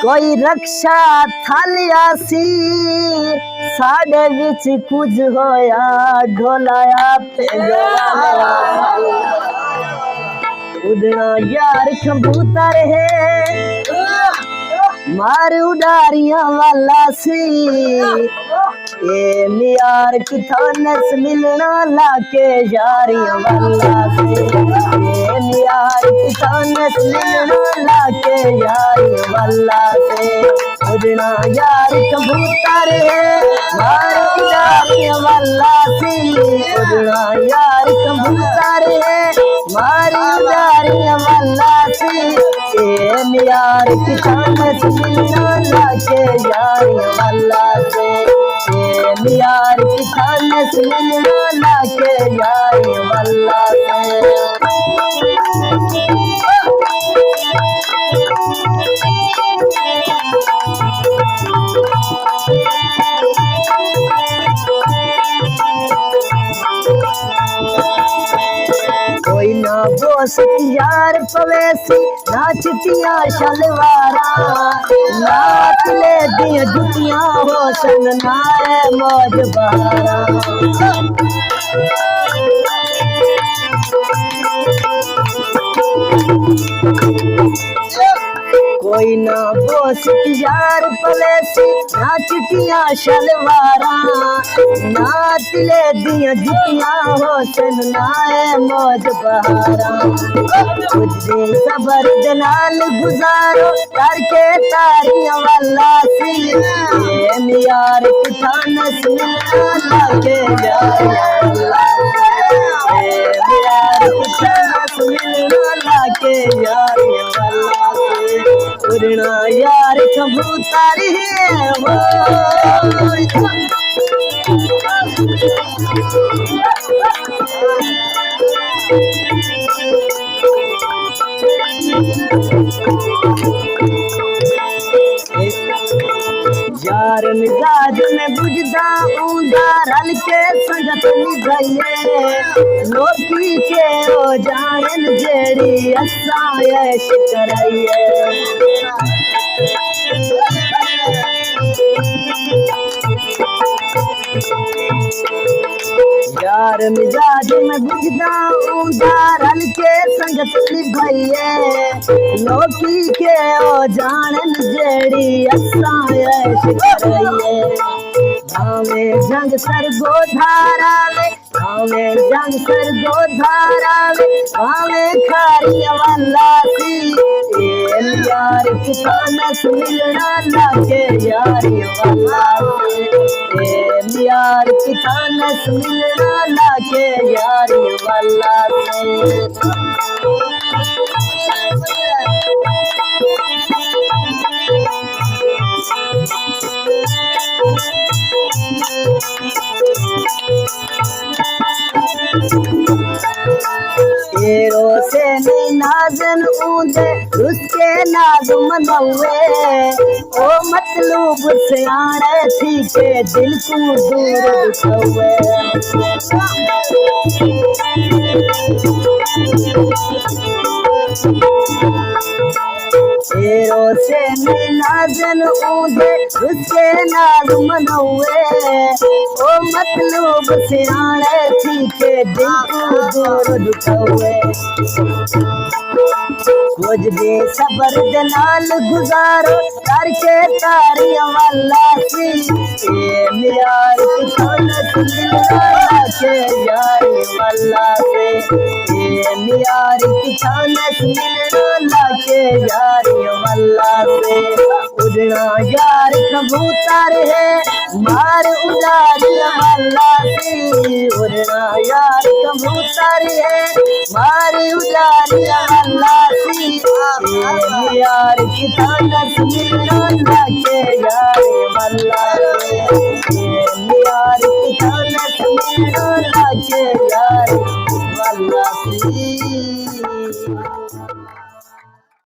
कोई रक्षा थालियासी साढ़े बिच कुछ होया ढोलाया उड़ना यार कबूतर है मार उड़ारियां वाला सी ये मियार की थानस मिलना लाके यारियां वाला सी ये मियार की थानस मिलना लाके यारियां वाला से उड़ना यार कबूतर है मार उड़ारियां वाला सी उड़ना यार कबूतर है मार उड़ारियां वाला सी ये मियार की थानस मिलना लाके यारियां वाला से ये मियार की थानस मिलना लाके यारियां वाला से कोई ना बोस यार पवेसी नाचतियां शलवारा नाच ले दिया जुतियां होसन नाए मौज बहारा कोई ना बोस यार पवेसी नाचतियां शलवारा नाच ले दिया जुतियां होसन नाए मौज बहारा कुछ दिन सबर दनाल गुजारो करके तारियां वाला सी ये मियार की थानस मिलना लाके यारियां ये मियार की थानस मिलना लाके यारियां वाला से उड़ना यार कबूतर है वो यार मिजाज में बुझदा ऊंधा रल के संगत निभाइए लोकी के ओ जान जेड़ी असा ऐश कराइए यार मिजाज में बुझदा ऊंधा रल के संगत निभाइए लोकी के ओ जान जेड़ी असा ऐश कराइए भावे जंग सर गोधारा में भावे जंग सर गोधारा में भावे खारिया वाला सी ये यार की थानस मिलना लाके यारियां वाला से ये यार की थानस मिलना लाके यारियां वाला से तेरो से नहीं नाजन ऊंधे उसके नाज मनवे ओ मतलूब से आड़े थी के दिल को दूर उठवे तेरो से नहीं नाजन ऊंधे उसके नाज मनवे ओ मतलूब से आड़े थी के दिल को दूर उठवे कुछ दे सबर दलाल गुजारो करके तारियां वाला सी ये मियार की थानस मिलना लाके यारियां वाला से ये मियार की थानस मिलना लाके यारियां वाला से उड़ना यार कबूतर है मार उड़ारियां वाला से उड़ना यार कबूतर है मार उड़ारियां वाला से ये यार की थानस मिलना लाके यारियां वाला